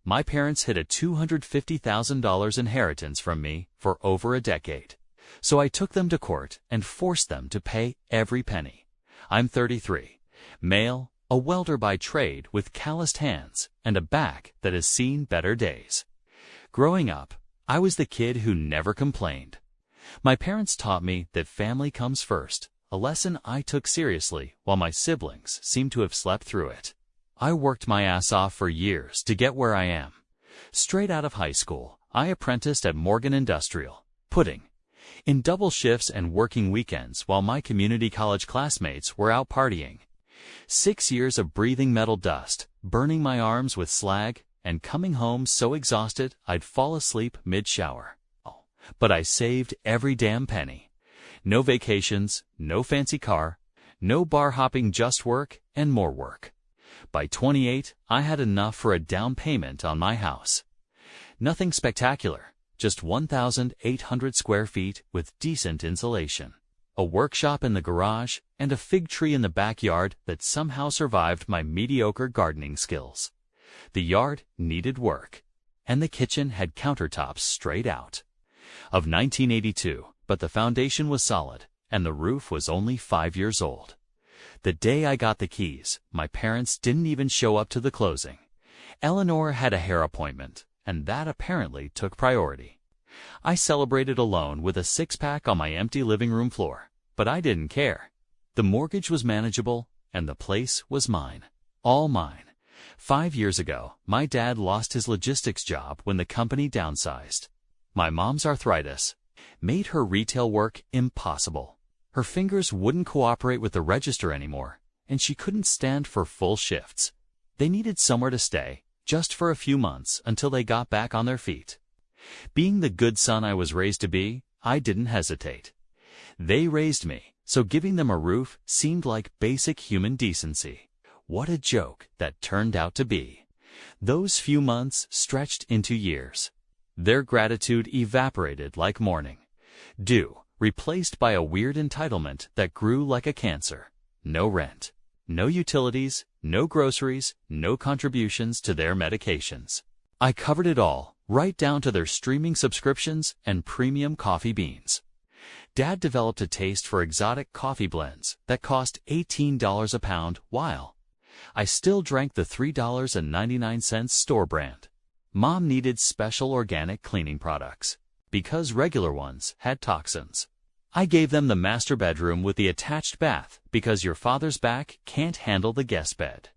My parents hid a $250,000 inheritance from me for over a decade. So I took them to court and forced them to pay every penny. I'm 33, male, a welder by trade with calloused hands and a back that has seen better days. Growing up, I was the kid who never complained. My parents taught me that family comes first, a lesson I took seriously while my siblings seem to have slept through it. I worked my ass off for years to get where I am. Straight out of high school, I apprenticed at Morgan Industrial, pudding, in double shifts and working weekends while my community college classmates were out partying. 6 years of breathing metal dust, burning my arms with slag, and coming home so exhausted I'd fall asleep mid-shower. But I saved every damn penny. No vacations, no fancy car, no bar hopping, just work and more work. By 28, I had enough for a down payment on my house. Nothing spectacular, just 1,800 square feet with decent insulation, a workshop in the garage, and a fig tree in the backyard that somehow survived my mediocre gardening skills. The yard needed work, and the kitchen had countertops straight out. Of 1982, but the foundation was solid, and the roof was only 5 years old. The day I got the keys, my parents didn't even show up to the closing. Eleanor had a hair appointment, and that apparently took priority. I celebrated alone with a six-pack on my empty living room floor, but I didn't care. The mortgage was manageable, and the place was mine. All mine. 5 years ago, my dad lost his logistics job when the company downsized. My mom's arthritis made her retail work impossible. Her fingers wouldn't cooperate with the register anymore, and she couldn't stand for full shifts. They needed somewhere to stay, just for a few months until they got back on their feet. Being the good son I was raised to be, I didn't hesitate. They raised me, so giving them a roof seemed like basic human decency. What a joke that turned out to be. Those few months stretched into years. Their gratitude evaporated like morning dew, replaced by a weird entitlement that grew like a cancer. No rent, no utilities, no groceries, no contributions to their medications. I covered it all, right down to their streaming subscriptions and premium coffee beans. Dad developed a taste for exotic coffee blends that cost $18 a pound, while I still drank the $3.99 store brand. Mom needed special organic cleaning products because regular ones had toxins. I gave them the master bedroom with the attached bath because your father's back can't handle the guest bed.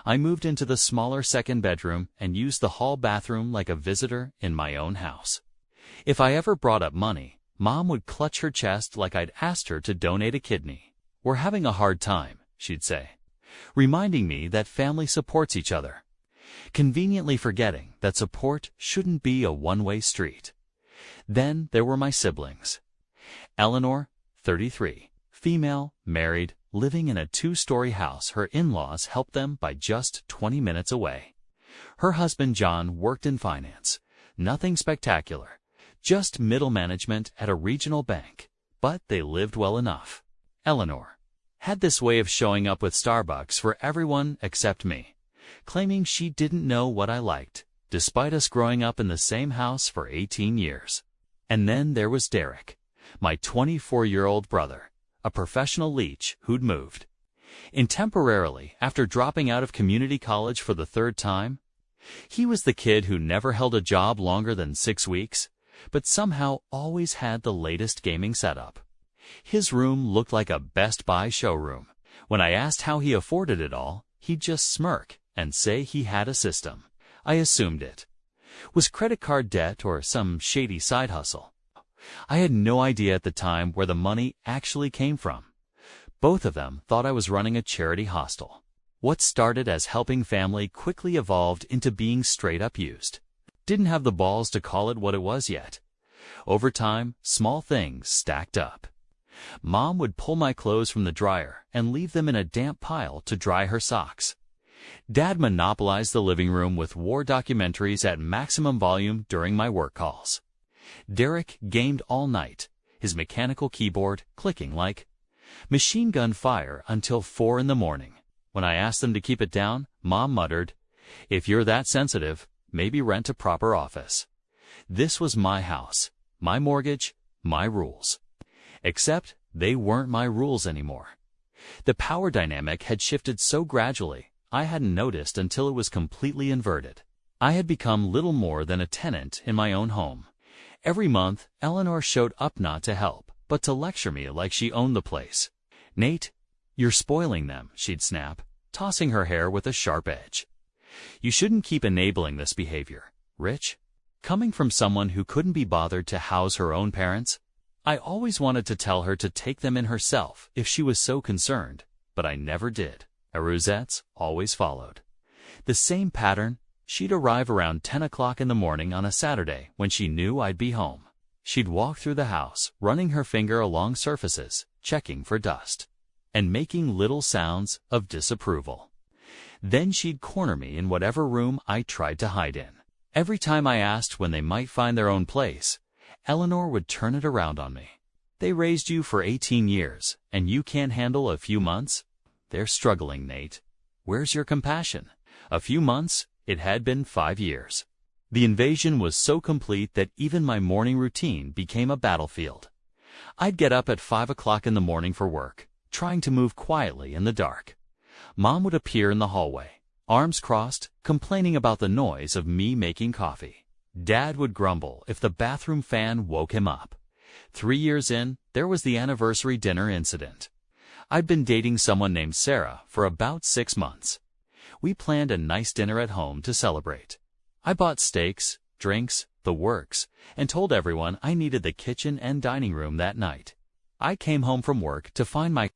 I moved into the smaller second bedroom and used the hall bathroom like a visitor in my own house. If I ever brought up money, Mom would clutch her chest like I'd asked her to donate a kidney. "We're having a hard time," she'd say, reminding me that family supports each other, conveniently forgetting that support shouldn't be a one-way street. Then there were my siblings. Eleanor, 33, female, married, living in a 2-story house her in-laws helped them by just 20 minutes away. Her husband John worked in finance. Nothing spectacular, just middle management at a regional bank, but they lived well enough. Eleanor had this way of showing up with Starbucks for everyone except me, claiming she didn't know what I liked, despite us growing up in the same house for 18 years. And then there was Derek, my 24-year-old brother, a professional leech who'd moved in temporarily after dropping out of community college for the 3rd time. He was the kid who never held a job longer than 6 weeks, but somehow always had the latest gaming setup. His room looked like a Best Buy showroom. When I asked how he afforded it all, he'd just smirk and say he had a system. I assumed it was credit card debt or some shady side hustle. I had no idea at the time where the money actually came from. Both of them thought I was running a charity hostel. What started as helping family quickly evolved into being straight up used. Didn't have the balls to call it what it was yet. Over time, small things stacked up. Mom would pull my clothes from the dryer and leave them in a damp pile to dry her socks. Dad monopolized the living room with war documentaries at maximum volume during my work calls. Derek gamed all night, his mechanical keyboard clicking like machine gun fire until 4 in the morning. When I asked them to keep it down, Mom muttered, "If you're that sensitive, maybe rent a proper office. This was my house, my mortgage, my rules. Except they weren't my rules anymore. The power dynamic had shifted so gradually, I hadn't noticed until it was completely inverted. I had become little more than a tenant in my own home. Every month, Eleanor showed up not to help, but to lecture me like she owned the place. "Nate, you're spoiling them," she'd snap, tossing her hair with a sharp edge. "You shouldn't keep enabling this behavior, Rich." Coming from someone who couldn't be bothered to house her own parents, I always wanted to tell her to take them in herself if she was so concerned, but I never did. Rosettes always followed. The same pattern. She'd arrive around 10 o'clock in the morning on a Saturday when she knew I'd be home. She'd walk through the house, running her finger along surfaces, checking for dust, and making little sounds of disapproval. Then she'd corner me in whatever room I tried to hide in. Every time I asked when they might find their own place, Eleanor would turn it around on me. "They raised you for 18 years, and you can't handle a few months? They're struggling, Nate. Where's your compassion?" A few months? It had been 5 years. The invasion was so complete that even my morning routine became a battlefield. I'd get up at 5 o'clock in the morning for work, trying to move quietly in the dark. Mom would appear in the hallway, arms crossed, complaining about the noise of me making coffee. Dad would grumble if the bathroom fan woke him up. 3 years in, there was the anniversary dinner incident. I'd been dating someone named Sarah for about 6 months. We planned a nice dinner at home to celebrate. I bought steaks, drinks, the works, and told everyone I needed the kitchen and dining room that night. I came home from work to find my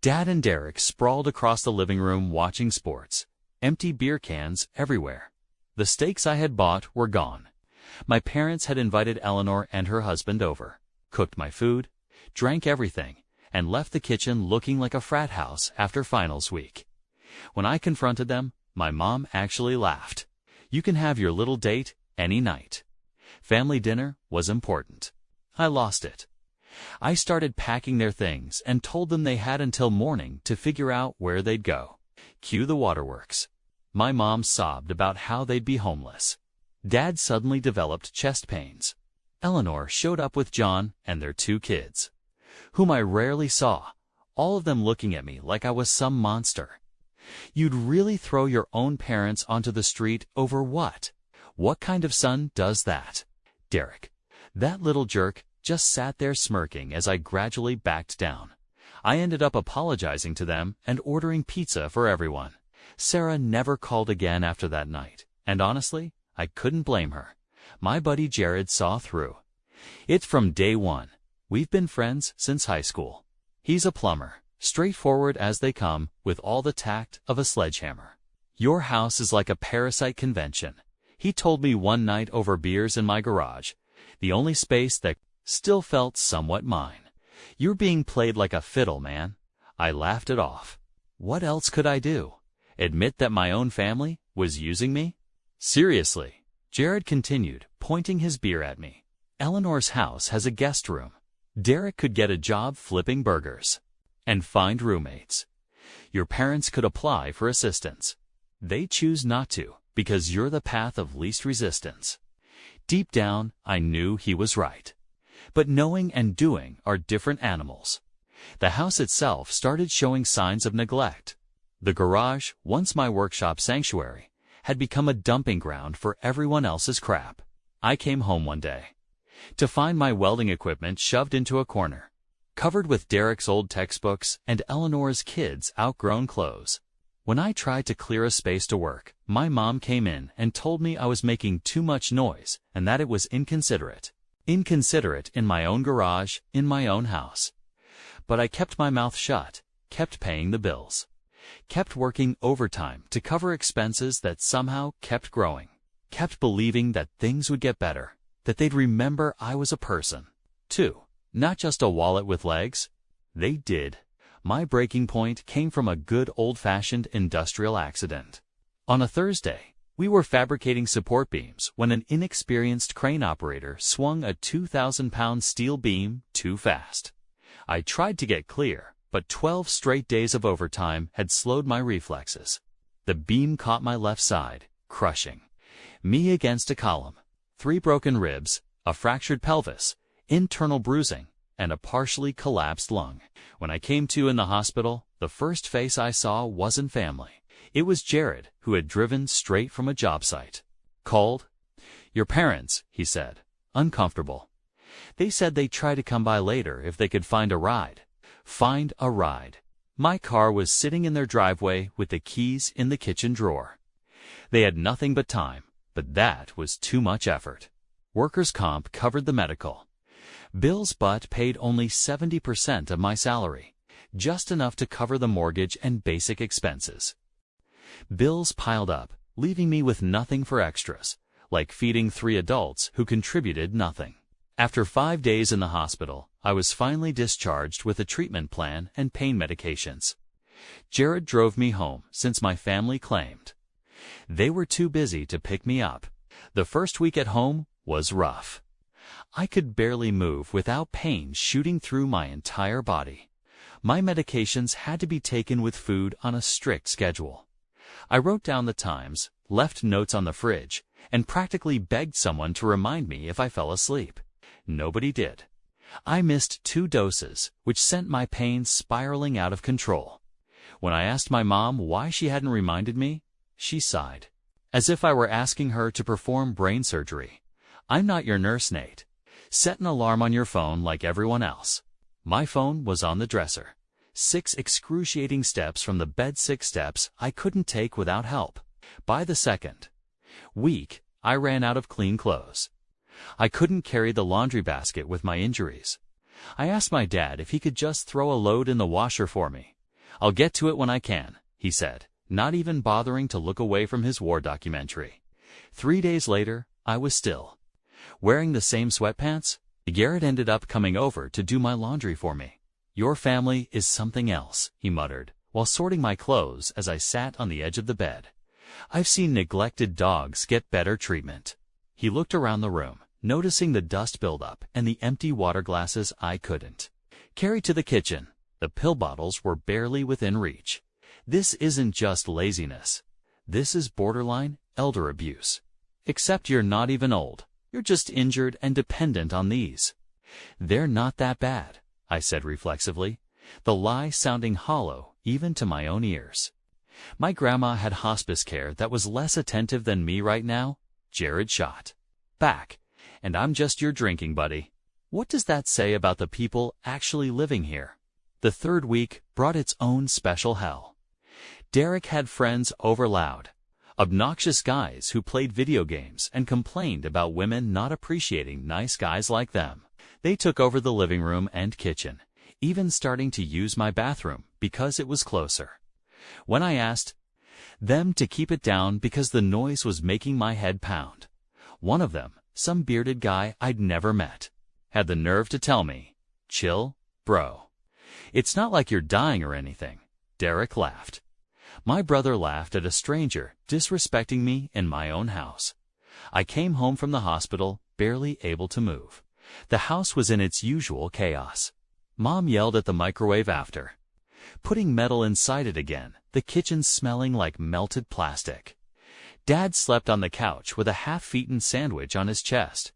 dad and Derek sprawled across the living room watching sports, empty beer cans everywhere. The steaks I had bought were gone. My parents had invited Eleanor and her husband over, cooked my food, drank everything, and left the kitchen looking like a frat house after finals week. When I confronted them, my mom actually laughed. "You can have your little date any night." Family dinner was important. I lost it. I started packing their things and told them they had until morning to figure out where they'd go. Cue the waterworks. My mom sobbed about how they'd be homeless. Dad suddenly developed chest pains. Eleanor showed up with John and their 2 kids, whom I rarely saw, all of them looking at me like I was some monster. You'd really throw your own parents onto the street over what? What kind of son does that? Derek, that little jerk, just sat there smirking as I gradually backed down. I ended up apologizing to them and ordering pizza for everyone. Sarah never called again after that night, and honestly, I couldn't blame her. My buddy Jared saw through it from day one. We've been friends since high school. He's a plumber, straightforward as they come, with all the tact of a sledgehammer. "Your house is like a parasite convention," he told me one night over beers in my garage, the only space that still felt somewhat mine. "You're being played like a fiddle, man." I laughed it off. What else could I do? Admit that my own family was using me? "Seriously," Jared continued, pointing his beer at me. "Eleanor's house has a guest room. Derek could get a job flipping burgers and find roommates. Your parents could apply for assistance. They choose not to, because you're the path of least resistance." Deep down, I knew he was right. But knowing and doing are different animals. The house itself started showing signs of neglect. The garage, once my workshop sanctuary, had become a dumping ground for everyone else's crap. I came home one day to find my welding equipment shoved into a corner, covered with Derek's old textbooks and Eleanor's kids' outgrown clothes. When I tried to clear a space to work, my mom came in and told me I was making too much noise and that it was inconsiderate. Inconsiderate in my own garage, in my own house. But I kept my mouth shut, kept paying the bills, kept working overtime to cover expenses that somehow kept growing, kept believing that things would get better, that they'd remember I was a person, too. Not just a wallet with legs. They did. My breaking point came from a good old-fashioned industrial accident. On a Thursday, we were fabricating support beams when an inexperienced crane operator swung a 2,000-pound steel beam too fast. I tried to get clear, but 12 straight days of overtime had slowed my reflexes. The beam caught my left side, crushing. Me against a column. 3 broken ribs, a fractured pelvis, internal bruising, and a partially collapsed lung. When I came to in the hospital, the first face I saw wasn't family. It was Jared, who had driven straight from a job site. Called? Your parents, he said, uncomfortable. They said they'd try to come by later if they could find a ride. Find a ride. My car was sitting in their driveway with the keys in the kitchen drawer. They had nothing but time, but that was too much effort. Workers' comp covered the medical. Bill's butt paid only 70% of my salary, just enough to cover the mortgage and basic expenses. Bills piled up, leaving me with nothing for extras, like feeding 3 adults who contributed nothing. After 5 days in the hospital, I was finally discharged with a treatment plan and pain medications. Jared drove me home since my family claimed they were too busy to pick me up. The first week at home was rough. I could barely move without pain shooting through my entire body. My medications had to be taken with food on a strict schedule. I wrote down the times, left notes on the fridge, and practically begged someone to remind me if I fell asleep. Nobody did. I missed 2 doses, which sent my pain spiraling out of control. When I asked my mom why she hadn't reminded me, she sighed, as if I were asking her to perform brain surgery. I'm not your nurse, Nate. Set an alarm on your phone like everyone else. My phone was on the dresser. 6 excruciating steps from the bed, 6 steps I couldn't take without help. By the second week, I ran out of clean clothes. I couldn't carry the laundry basket with my injuries. I asked my dad if he could just throw a load in the washer for me. I'll get to it when I can, he said, not even bothering to look away from his war documentary. 3 days later, I was still wearing the same sweatpants. Garrett ended up coming over to do my laundry for me. Your family is something else, he muttered, while sorting my clothes as I sat on the edge of the bed. I've seen neglected dogs get better treatment. He looked around the room, noticing the dust buildup and the empty water glasses I couldn't carry to the kitchen. The pill bottles were barely within reach. This isn't just laziness. This is borderline elder abuse. Except you're not even old. You're just injured and dependent on these. They're not that bad, I said reflexively, the lie sounding hollow even to my own ears. My grandma had hospice care that was less attentive than me right now. Jared shot back. And I'm just your drinking buddy. What does that say about the people actually living here? The 3rd week brought its own special hell. Derek had friends over loud. Obnoxious guys who played video games and complained about women not appreciating nice guys like them. They took over the living room and kitchen, even starting to use my bathroom because it was closer. When I asked them to keep it down because the noise was making my head pound, one of them, some bearded guy I'd never met, had the nerve to tell me, "Chill, bro. It's not like you're dying or anything." Derek laughed. My brother laughed at a stranger disrespecting me in my own house. I came home from the hospital, barely able to move. The house was in its usual chaos. Mom yelled at the microwave after putting metal inside it again, the kitchen smelling like melted plastic. Dad slept on the couch with a half-eaten sandwich on his chest,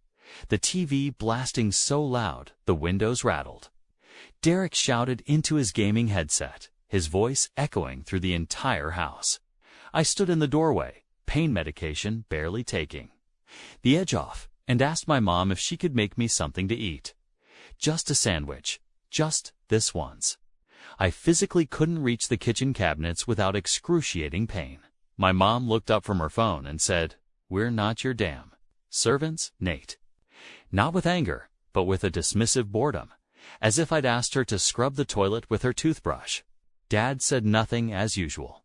the TV blasting so loud the windows rattled. Derek shouted into his gaming headset, his voice echoing through the entire house. I stood in the doorway, pain medication barely taking the edge off, and asked my mom if she could make me something to eat. Just a sandwich. Just this once. I physically couldn't reach the kitchen cabinets without excruciating pain. My mom looked up from her phone and said, "We're not your damn servants, Nate." Not with anger, but with a dismissive boredom, as if I'd asked her to scrub the toilet with her toothbrush. Dad said nothing as usual.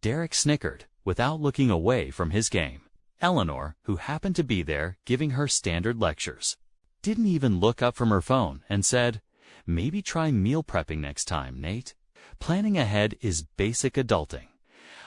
Derek snickered, without looking away from his game. Eleanor, who happened to be there giving her standard lectures, didn't even look up from her phone and said, "Maybe try meal prepping next time, Nate. Planning ahead is basic adulting."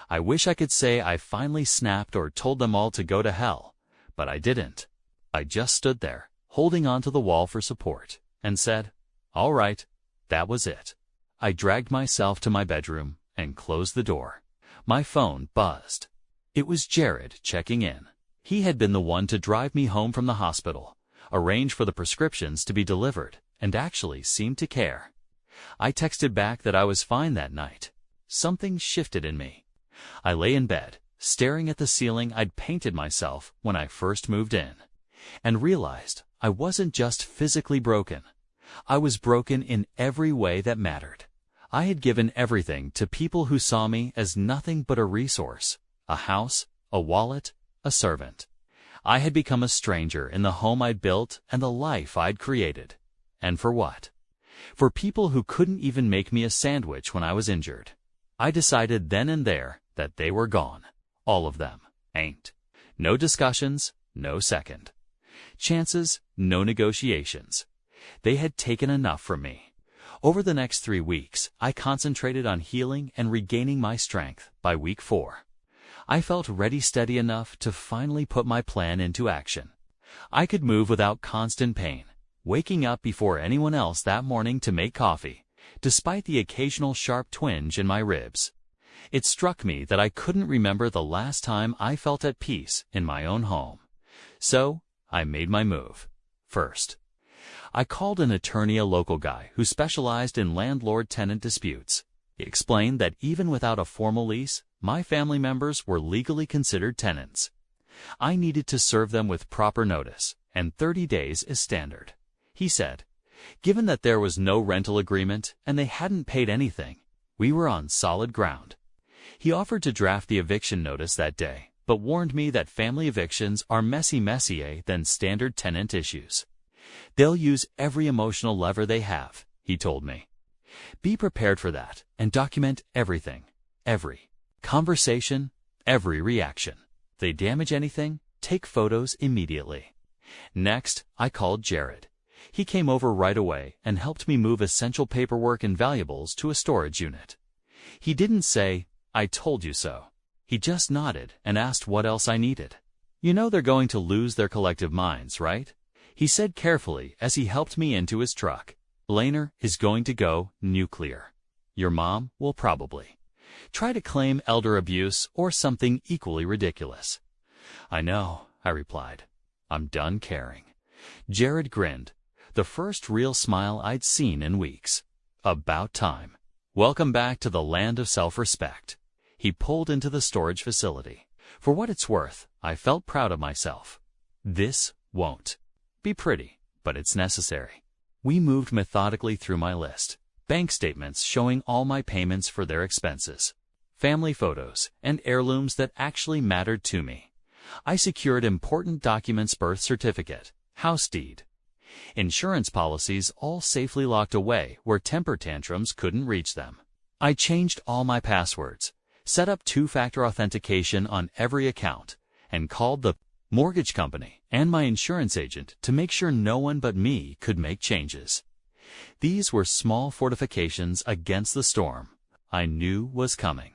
I wish I could say I finally snapped or told them all to go to hell, but I didn't. I just stood there, holding onto the wall for support, and said, "All right." That was it. I dragged myself to my bedroom and closed the door. My phone buzzed. It was Jared checking in. He had been the one to drive me home from the hospital, arrange for the prescriptions to be delivered, and actually seemed to care. I texted back that I was fine that night. Something shifted in me. I lay in bed, staring at the ceiling I'd painted myself when I first moved in, and realized I wasn't just physically broken. I was broken in every way that mattered. I had given everything to people who saw me as nothing but a resource, a house, a wallet, a servant. I had become a stranger in the home I'd built and the life I'd created. And for what? For people who couldn't even make me a sandwich when I was injured. I decided then and there that they were gone. All of them. Ain't. No discussions, no second chances, no negotiations. They had taken enough from me. Over the next 3 weeks, I concentrated on healing and regaining my strength. By week 4, I felt ready, steady enough to finally put my plan into action. I could move without constant pain, waking up before anyone else that morning to make coffee, despite the occasional sharp twinge in my ribs. It struck me that I couldn't remember the last time I felt at peace in my own home. So, I made my move. First, I called an attorney, a local guy who specialized in landlord-tenant disputes. He explained that even without a formal lease, my family members were legally considered tenants. I needed to serve them with proper notice, and 30 days is standard. He said, given that there was no rental agreement and they hadn't paid anything, we were on solid ground. He offered to draft the eviction notice that day, but warned me that family evictions are messier than standard tenant issues. They'll use every emotional lever they have, he told me. Be prepared for that and document everything, every conversation, every reaction. If they damage anything, take photos immediately. Next, I called Jared. He came over right away and helped me move essential paperwork and valuables to a storage unit. He didn't say, "I told you so." He just nodded and asked what else I needed. You know they're going to lose their collective minds, right? He said carefully as he helped me into his truck. Laner is going to go nuclear. Your mom will probably try to claim elder abuse or something equally ridiculous. I know, I replied. I'm done caring. Jared grinned, the first real smile I'd seen in weeks. About time. Welcome back to the land of self-respect. He pulled into the storage facility. For what it's worth, I felt proud of myself. This won't be pretty, but it's necessary. We moved methodically through my list. Bank statements showing all my payments for their expenses. Family photos and heirlooms that actually mattered to me. I secured important documents, birth certificate, house deed, insurance policies, all safely locked away where temper tantrums couldn't reach them. I changed all my passwords, set up 2-factor authentication on every account, and called the mortgage company and my insurance agent to make sure no one but me could make changes. These were small fortifications against the storm I knew was coming.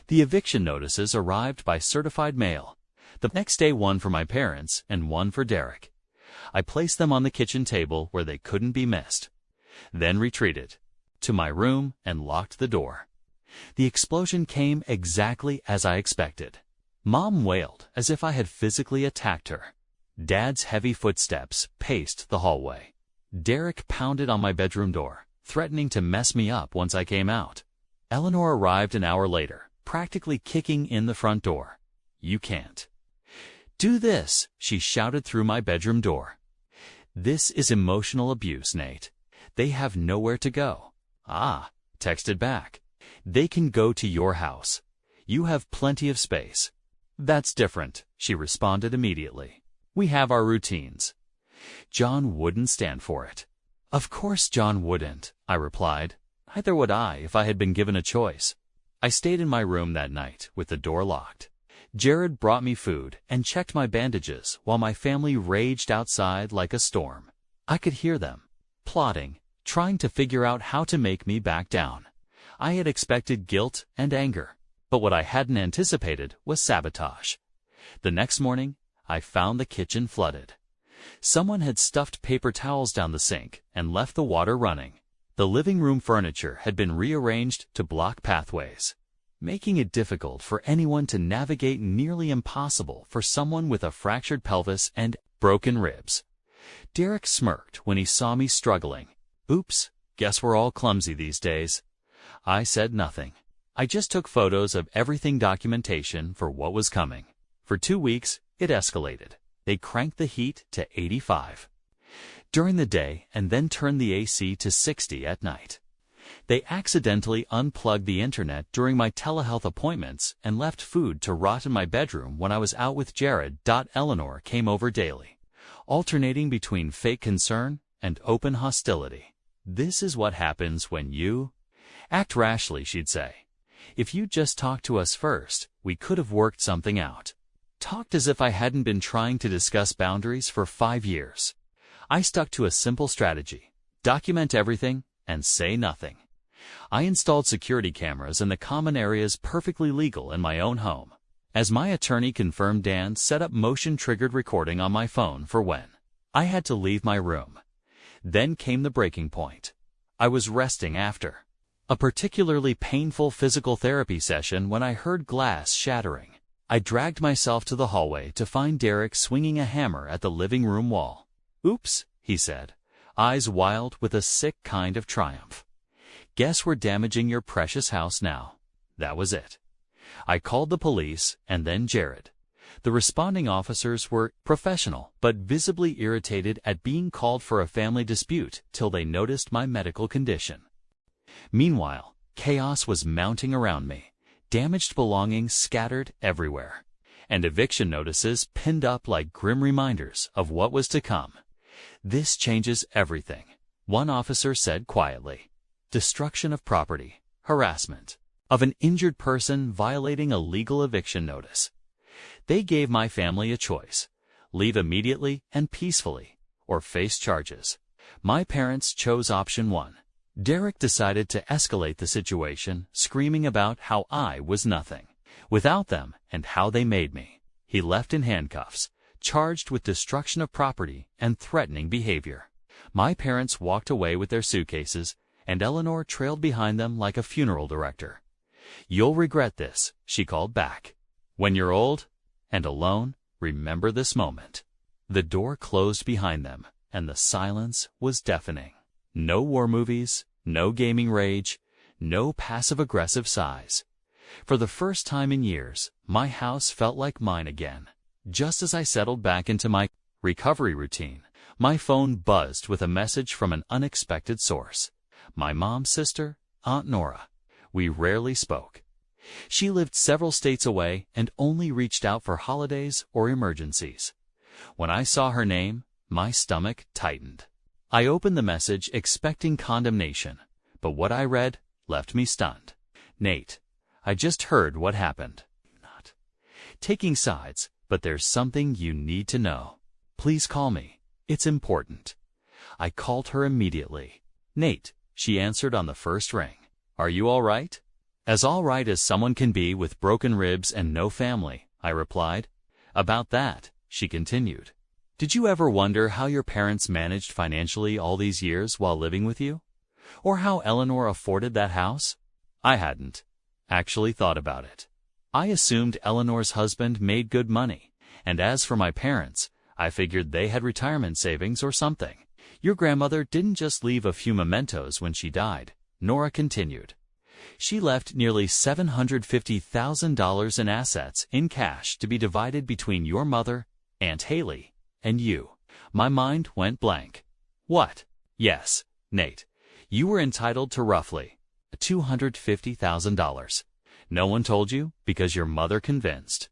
The eviction notices arrived by certified mail. The next day, one for my parents and one for Derek. I placed them on the kitchen table where they couldn't be missed, then retreated to my room and locked the door. The explosion came exactly as I expected. Mom wailed as if I had physically attacked her. Dad's heavy footsteps paced the hallway. Derek pounded on my bedroom door, threatening to mess me up once I came out. Eleanor arrived an hour later, practically kicking in the front door. You can't do this, she shouted through my bedroom door. This is emotional abuse, Nate. They have nowhere to go. Ah, texted back. They can go to your house. You have plenty of space. That's different, she responded immediately. We have our routines. John wouldn't stand for it. Of course John wouldn't, I replied. Neither would I if I had been given a choice. I stayed in my room that night with the door locked. Jared brought me food and checked my bandages while my family raged outside like a storm. I could hear them, plotting, trying to figure out how to make me back down. I had expected guilt and anger, but what I hadn't anticipated was sabotage. The next morning, I found the kitchen flooded. Someone had stuffed paper towels down the sink and left the water running. The living room furniture had been rearranged to block pathways. making it difficult for anyone to navigate, nearly impossible for someone with a fractured pelvis and broken ribs. Derek smirked when he saw me struggling. Oops, guess we're all clumsy these days. I said nothing. I just took photos of everything, documentation for what was coming. For 2 weeks, it escalated. They cranked the heat to 85 during the day and then turned the AC to 60 at night. They accidentally unplugged the internet during my telehealth appointments and left food to rot in my bedroom when I was out with Jared. Eleanor came over daily, alternating between fake concern and open hostility. This is what happens when you act rashly, she'd say. If you'd just talked to us first, we could have worked something out. Talked as if I hadn't been trying to discuss boundaries for 5 years. I stuck to a simple strategy: document everything and say nothing. I installed security cameras in the common areas, perfectly legal in my own home. As my attorney confirmed, Dan set up motion-triggered recording on my phone for when I had to leave my room. Then came the breaking point. I was resting after a particularly painful physical therapy session when I heard glass shattering. I dragged myself to the hallway to find Derek swinging a hammer at the living room wall. "Oops," he said, eyes wild with a sick kind of triumph. "Guess we're damaging your precious house now." That was it. I called the police and then Jared. The responding officers were professional but visibly irritated at being called for a family dispute till they noticed my medical condition. Meanwhile, chaos was mounting around me, damaged belongings scattered everywhere, and eviction notices pinned up like grim reminders of what was to come. "This changes everything," one officer said quietly. "Destruction of property, harassment of an injured person, violating a legal eviction notice." They gave my family a choice: leave immediately and peacefully, or face charges. My parents chose option 1. Derek decided to escalate the situation, screaming about how I was nothing without them and how they made me. He left in handcuffs, charged with destruction of property and threatening behavior. My parents walked away with their suitcases, and Eleanor trailed behind them like a funeral director. "You'll regret this," she called back. "When you're old and alone, remember this moment." The door closed behind them, and the silence was deafening. No war movies, no gaming rage, no passive-aggressive sighs. For the first time in years, my house felt like mine again. Just as I settled back into my recovery routine, my phone buzzed with a message from an unexpected source. My mom's sister, Aunt Nora. We rarely spoke. She lived several states away and only reached out for holidays or emergencies. When I saw her name, my stomach tightened. I opened the message expecting condemnation, but what I read left me stunned. "Nate, I just heard what happened. Not taking sides, but there's something you need to know. Please call me. It's important." I called her immediately. "Nate," she answered on the first ring. "Are you all right?" "As all right as someone can be with broken ribs and no family," I replied. "About that," she continued. "Did you ever wonder how your parents managed financially all these years while living with you? Or how Eleanor afforded that house?" I hadn't actually thought about it. I assumed Eleanor's husband made good money, and as for my parents, I figured they had retirement savings or something. "Your grandmother didn't just leave a few mementos when she died," Nora continued. "She left nearly $750,000 in assets in cash to be divided between your mother, Aunt Haley, and you." My mind went blank. "What?" "Yes, Nate. You were entitled to roughly $250,000. No one told you because your mother convinced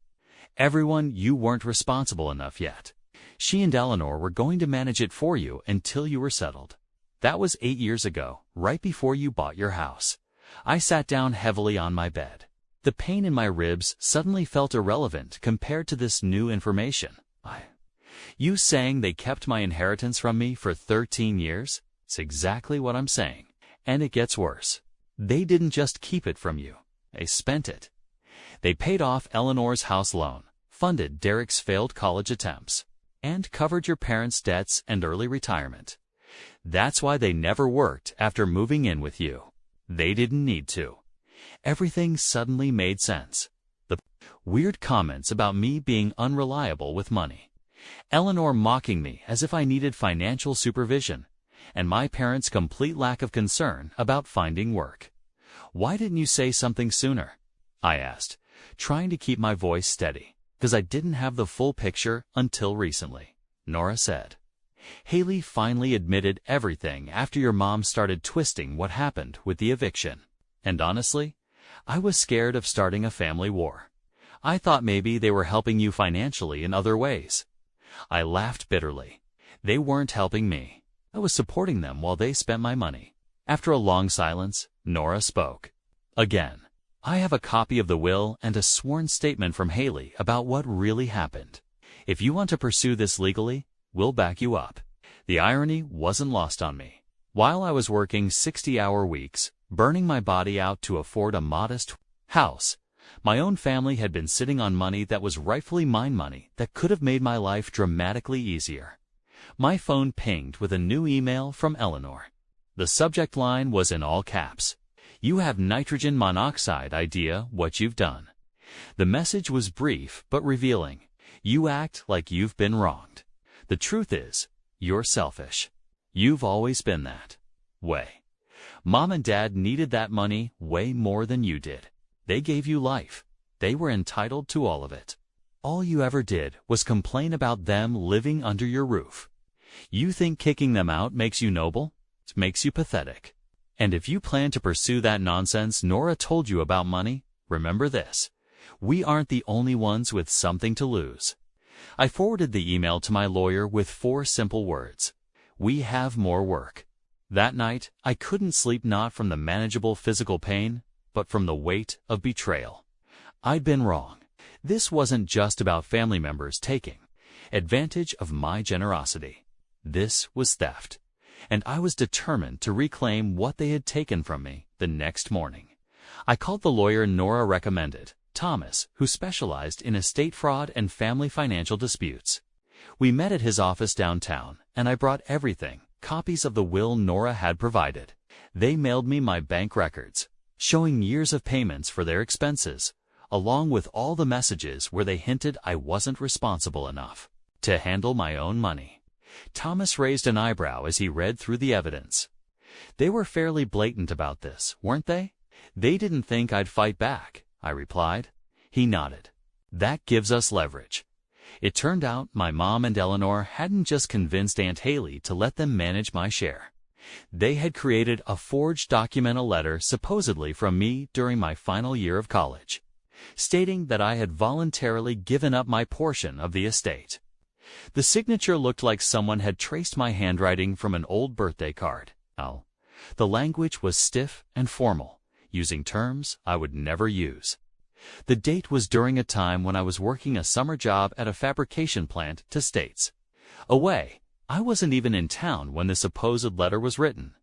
everyone you weren't responsible enough yet. She and Eleanor were going to manage it for you until you were settled. That was 8 years ago, right before you bought your house." I sat down heavily on my bed. The pain in my ribs suddenly felt irrelevant compared to this new information. "You saying they kept my inheritance from me for 13 years? It's exactly what I'm saying. And it gets worse. They didn't just keep it from you. They spent it. They paid off Eleanor's house loan, funded Derek's failed college attempts, and covered your parents' debts and early retirement. That's why they never worked after moving in with you. They didn't need to. Everything suddenly made sense. The weird comments about me being unreliable with money, Eleanor mocking me as if I needed financial supervision, and my parents' complete lack of concern about finding work. "Why didn't you say something sooner?" I asked, trying to keep my voice steady, because I didn't have the full picture until recently. Nora said, "Haley finally admitted everything after your mom started twisting what happened with the eviction. And honestly, I was scared of starting a family war. I thought maybe they were helping you financially in other ways." I laughed bitterly. They weren't helping me. I was supporting them while they spent my money. After a long silence, Nora spoke. "Again, I have a copy of the will and a sworn statement from Haley about what really happened. If you want to pursue this legally, we'll back you up." The irony wasn't lost on me. While I was working 60-hour weeks, burning my body out to afford a modest house, my own family had been sitting on money that was rightfully mine, money that could have made my life dramatically easier. My phone pinged with a new email from Eleanor. The subject line was in all caps. "You have nitrogen monoxide idea what you've done." The message was brief but revealing. "You act like you've been wronged. The truth is, you're selfish. You've always been that way. Mom and Dad needed that money way more than you did. They gave you life. They were entitled to all of it. All you ever did was complain about them living under your roof. You think kicking them out makes you noble? It makes you pathetic. And if you plan to pursue that nonsense Nora told you about money, remember this: we aren't the only ones with something to lose." I forwarded the email to my lawyer with 4 simple words: "We have more work." That night, I couldn't sleep, not from the manageable physical pain, but from the weight of betrayal. I'd been wrong. This wasn't just about family members taking advantage of my generosity. This was theft, and I was determined to reclaim what they had taken from me the next morning. I called the lawyer Nora recommended, Thomas, who specialized in estate fraud and family financial disputes. We met at his office downtown, and I brought everything, copies of the will Nora had provided. They mailed me my bank records, showing years of payments for their expenses, along with all the messages where they hinted I wasn't responsible enough to handle my own money. Thomas raised an eyebrow as he read through the evidence. "They were fairly blatant about this, weren't they?" "They didn't think I'd fight back," I replied. He nodded. "That gives us leverage." It turned out my mom and Eleanor hadn't just convinced Aunt Haley to let them manage my share. They had created a forged documental letter supposedly from me during my final year of college, stating that I had voluntarily given up my portion of the estate. The signature looked like someone had traced my handwriting from an old birthday card. The language was stiff and formal, using terms I would never use. The date was during a time when I was working a summer job at a fabrication plant to states away. I wasn't even in town when the supposed letter was written.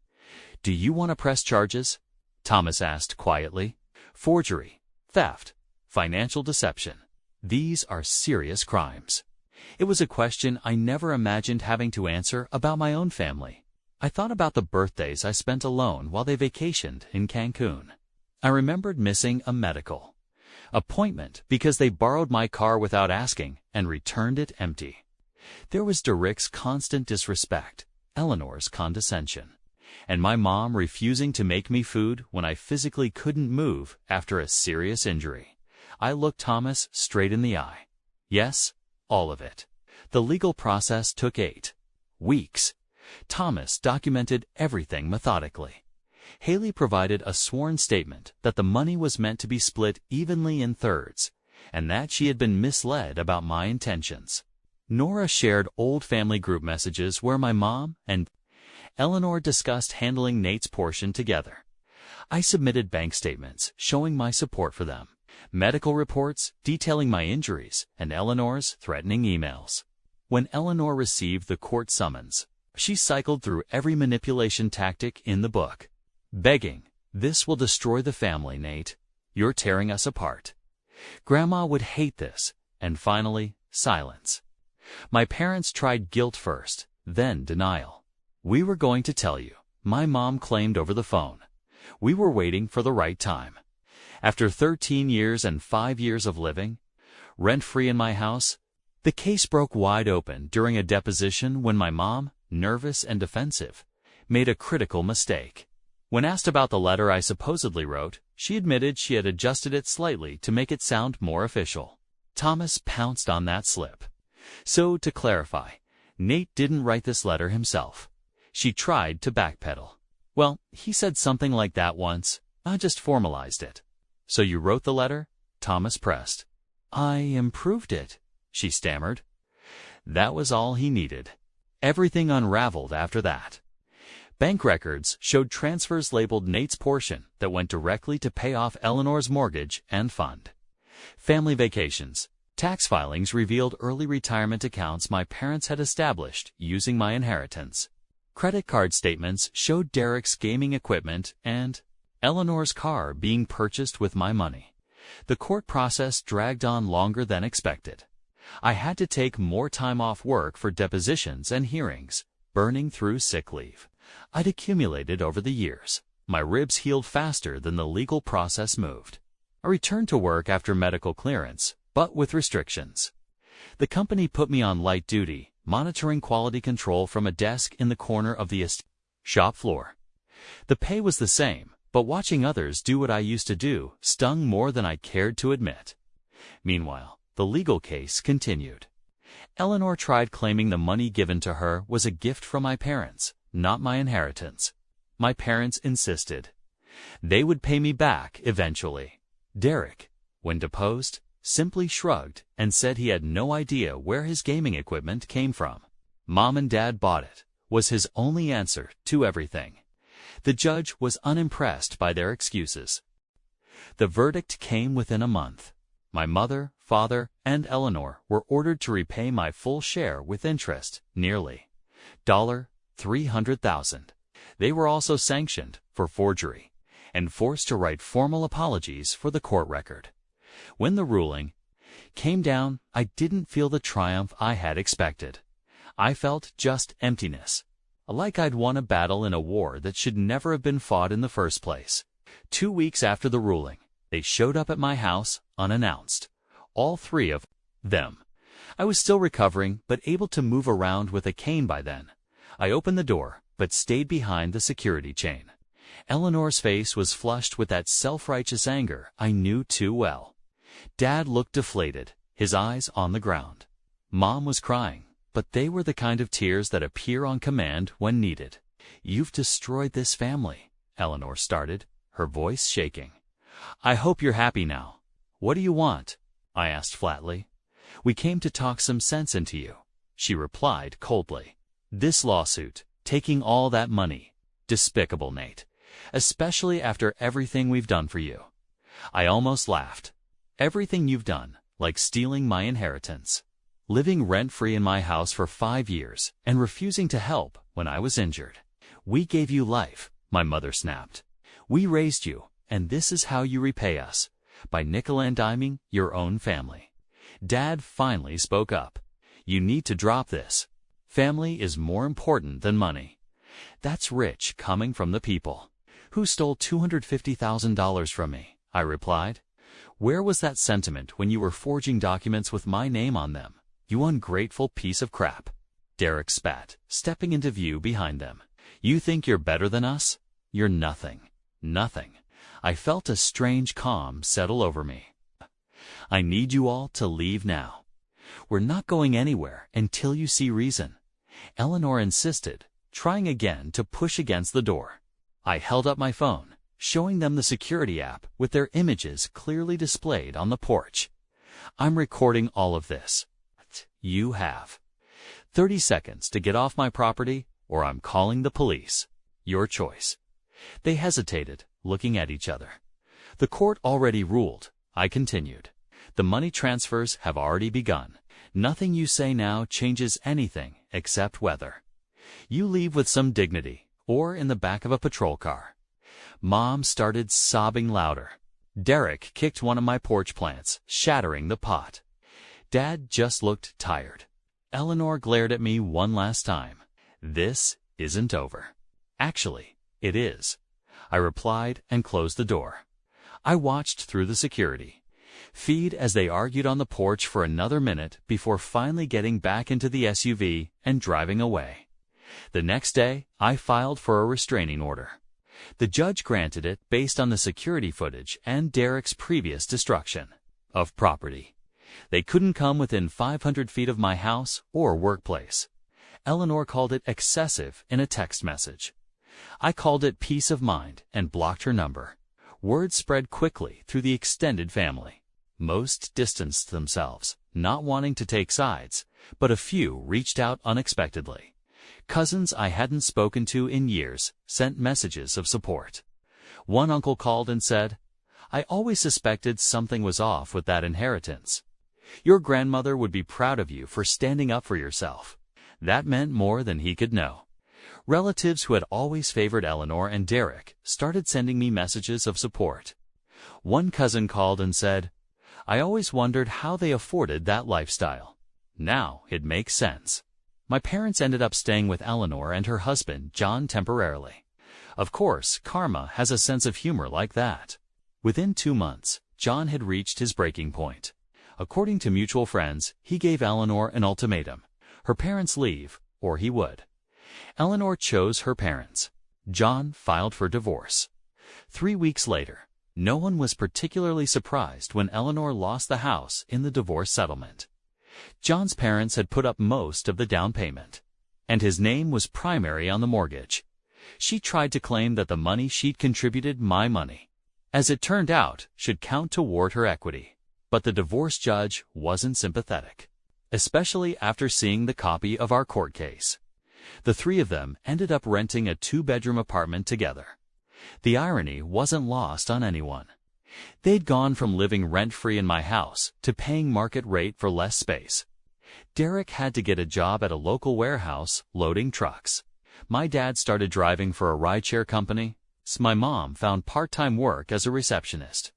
"Do you want to press charges?" Thomas asked quietly. "Forgery, theft, financial deception. These are serious crimes." It was a question I never imagined having to answer about my own family. I thought about the birthdays I spent alone while they vacationed in Cancun. I remembered missing a medical appointment because they borrowed my car without asking and returned it empty. There was Derek's constant disrespect, Eleanor's condescension, and my mom refusing to make me food when I physically couldn't move after a serious injury. I looked Thomas straight in the eye. Yes, all of it. The legal process took 8 weeks. Thomas documented everything methodically. Haley provided a sworn statement that the money was meant to be split evenly in thirds, and that she had been misled about my intentions. Nora shared old family group messages where my mom and Eleanor discussed handling Nate's portion together. I submitted bank statements showing my support for them, medical reports detailing my injuries, and Eleanor's threatening emails. When Eleanor received the court summons, she cycled through every manipulation tactic in the book, begging, "This will destroy the family, Nate. You're tearing us apart. Grandma would hate this." And finally, silence. My parents tried guilt first, then denial. "We were going to tell you," my mom claimed over the phone. "We were waiting for the right time." After 13 years and 5 years of living, rent-free in my house, the case broke wide open during a deposition when my mom, nervous and defensive, made a critical mistake. When asked about the letter I supposedly wrote, she admitted she had adjusted it slightly to make it sound more official. Thomas pounced on that slip. So, to clarify, Nate didn't write this letter himself. She tried to backpedal. Well, he said something like that once. I just formalized it. So you wrote the letter? Thomas pressed. I improved it, she stammered. That was all he needed. Everything unraveled after that. Bank records showed transfers labeled Nate's portion that went directly to pay off Eleanor's mortgage and fund. Family vacations. Tax filings revealed early retirement accounts my parents had established using my inheritance. Credit card statements showed Derek's gaming equipment and Eleanor's car being purchased with my money. The court process dragged on longer than expected. I had to take more time off work for depositions and hearings, burning through sick leave I'd accumulated over the years. My ribs healed faster than the legal process moved. I returned to work after medical clearance, but with restrictions. The company put me on light duty, monitoring quality control from a desk in the corner of the shop floor. The pay was the same, but watching others do what I used to do stung more than I cared to admit. Meanwhile, the legal case continued. Eleanor tried claiming the money given to her was a gift from my parents, not my inheritance. My parents insisted. They would pay me back eventually. Derek, when deposed, simply shrugged and said he had no idea where his gaming equipment came from. Mom and Dad bought it, was his only answer to everything. The judge was unimpressed by their excuses. The verdict came within a month. My mother, father, and Eleanor were ordered to repay my full share with interest, nearly $300,000. They were also sanctioned for forgery and forced to write formal apologies for the court record. When the ruling came down, I didn't feel the triumph I had expected. I felt just emptiness, like I'd won a battle in a war that should never have been fought in the first place. 2 weeks after the ruling, they showed up at my house unannounced. All 3 of them. I was still recovering, but able to move around with a cane by then. I opened the door, but stayed behind the security chain. Eleanor's face was flushed with that self-righteous anger I knew too well. Dad looked deflated, his eyes on the ground. Mom was crying, but they were the kind of tears that appear on command when needed. You've destroyed this family, Eleanor started, her voice shaking. I hope you're happy now. What do you want? I asked flatly. We came to talk some sense into you, she replied coldly. This lawsuit, taking all that money, despicable, Nate, especially after everything we've done for you. I almost laughed. Everything you've done, like stealing my inheritance, living rent-free in my house for 5 years, and refusing to help when I was injured. We gave you life, my mother snapped. We raised you, and this is how you repay us, by nickel-and-diming your own family. Dad finally spoke up. You need to drop this. Family is more important than money. That's rich coming from the people who stole $250,000 from me, I replied. Where was that sentiment when you were forging documents with my name on them? You ungrateful piece of crap. Derek spat, stepping into view behind them. You think you're better than us? You're nothing. Nothing. I felt a strange calm settle over me. I need you all to leave now. We're not going anywhere until you see reason. Eleanor insisted, trying again to push against the door. I held up my phone, showing them the security app with their images clearly displayed on the porch. I'm recording all of this. You have 30 seconds to get off my property, or I'm calling the police. Your choice. They hesitated, looking at each other. The court already ruled, I continued. The money transfers have already begun. Nothing you say now changes anything except whether you leave with some dignity or in the back of a patrol car. Mom started sobbing louder. Derek kicked one of my porch plants, shattering the pot. Dad just looked tired. Eleanor glared at me one last time. This isn't over. Actually, it is, I replied and closed the door. I watched through the security feed as they argued on the porch for another minute before finally getting back into the SUV and driving away. The next day, I filed for a restraining order. The judge granted it based on the security footage and Derek's previous destruction of property. They couldn't come within 500 feet of my house or workplace. Eleanor called it excessive in a text message. I called it peace of mind and blocked her number. Word spread quickly through the extended family. Most distanced themselves, not wanting to take sides, but a few reached out unexpectedly. Cousins I hadn't spoken to in years sent messages of support. One uncle called and said, "I always suspected something was off with that inheritance. Your grandmother would be proud of you for standing up for yourself." That meant more than he could know. Relatives who had always favored Eleanor and Derek started sending me messages of support. One cousin called and said, "I always wondered how they afforded that lifestyle. Now it makes sense." My parents ended up staying with Eleanor and her husband, John, temporarily. Of course, karma has a sense of humor like that. Within 2 months, John had reached his breaking point. According to mutual friends, he gave Eleanor an ultimatum. Her parents leave, or he would. Eleanor chose her parents. John filed for divorce. 3 weeks later, no one was particularly surprised when Eleanor lost the house in the divorce settlement. John's parents had put up most of the down payment, and his name was primary on the mortgage. She tried to claim that the money she'd contributed, my money, as it turned out, should count toward her equity. But the divorce judge wasn't sympathetic, especially after seeing the copy of our court case. The three of them ended up renting a 2-bedroom apartment together. The irony wasn't lost on anyone. They'd gone from living rent-free in my house to paying market rate for less space. Derek had to get a job at a local warehouse loading trucks. My dad started driving for a rideshare company. My mom found part-time work as a receptionist.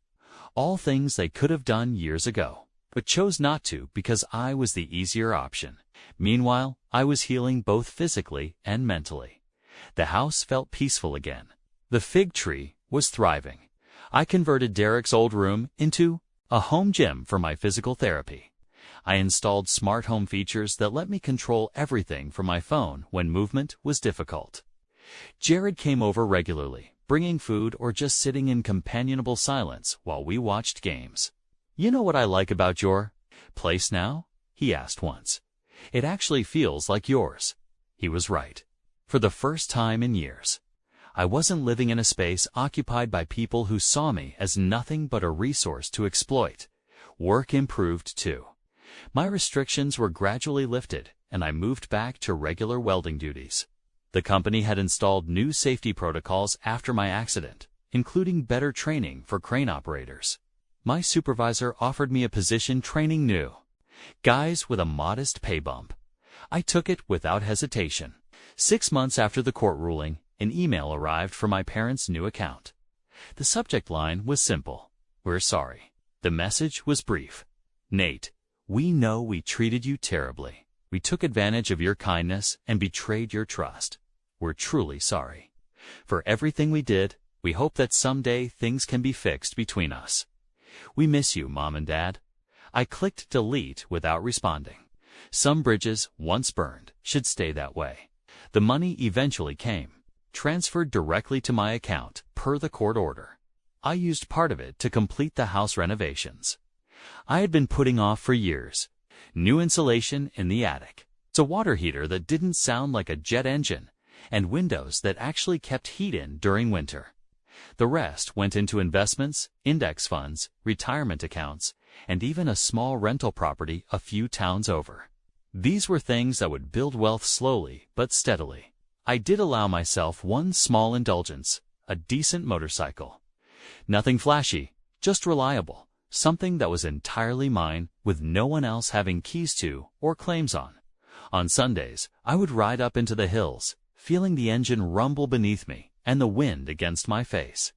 All things they could have done years ago, but chose not to because I was the easier option. Meanwhile, I was healing both physically and mentally. The house felt peaceful again. The fig tree was thriving. I converted Derek's old room into a home gym for my physical therapy. I installed smart home features that let me control everything from my phone when movement was difficult. Jared came over regularly, bringing food or just sitting in companionable silence while we watched games. "You know what I like about your place now?" he asked once. "It actually feels like yours." He was right. For the first time in years, I wasn't living in a space occupied by people who saw me as nothing but a resource to exploit. Work improved too. My restrictions were gradually lifted, and I moved back to regular welding duties. The company had installed new safety protocols after my accident, including better training for crane operators. My supervisor offered me a position training new guys with a modest pay bump. I took it without hesitation. 6 months after the court ruling, an email arrived from my parents' new account. The subject line was simple: "We're sorry." The message was brief: "Nate, we know we treated you terribly. We took advantage of your kindness and betrayed your trust. We're truly sorry. For everything we did, we hope that someday things can be fixed between us. We miss you, Mom and Dad." I clicked delete without responding. Some bridges, once burned, should stay that way. The money eventually came, transferred directly to my account per the court order. I used part of it to complete the house renovations I had been putting off for years. New insulation in the attic, a water heater that didn't sound like a jet engine, and windows that actually kept heat in during winter. The rest went into investments, index funds, retirement accounts, and even a small rental property a few towns over. These were things that would build wealth slowly but steadily. I did allow myself one small indulgence: a decent motorcycle. Nothing flashy, just reliable, something that was entirely mine, with no one else having keys to or claims on. On Sundays, I would ride up into the hills, feeling the engine rumble beneath me and the wind against my face.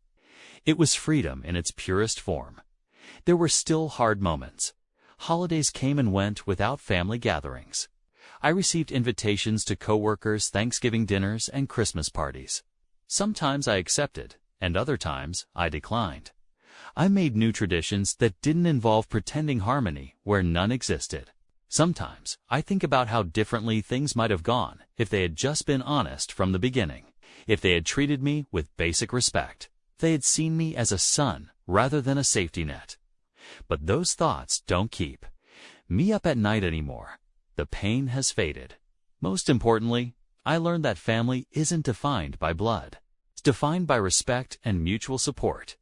It was freedom in its purest form. There were still hard moments. Holidays came and went without family gatherings. I received invitations to coworkers' Thanksgiving dinners and Christmas parties. Sometimes I accepted, and other times I declined. I made new traditions that didn't involve pretending harmony where none existed. Sometimes I think about how differently things might have gone if they had just been honest from the beginning, if they had treated me with basic respect, if they had seen me as a son rather than a safety net. But those thoughts don't keep me up at night anymore. The pain has faded. Most importantly, I learned that family isn't defined by blood. It's defined by respect and mutual support.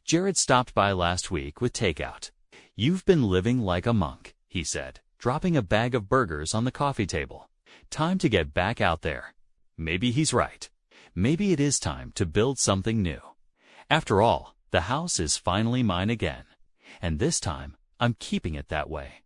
Jared stopped by last week with takeout. "You've been living like a monk," he said, dropping a bag of burgers on the coffee table. "Time to get back out there." Maybe he's right. Maybe it is time to build something new. After all, the house is finally mine again. And this time, I'm keeping it that way.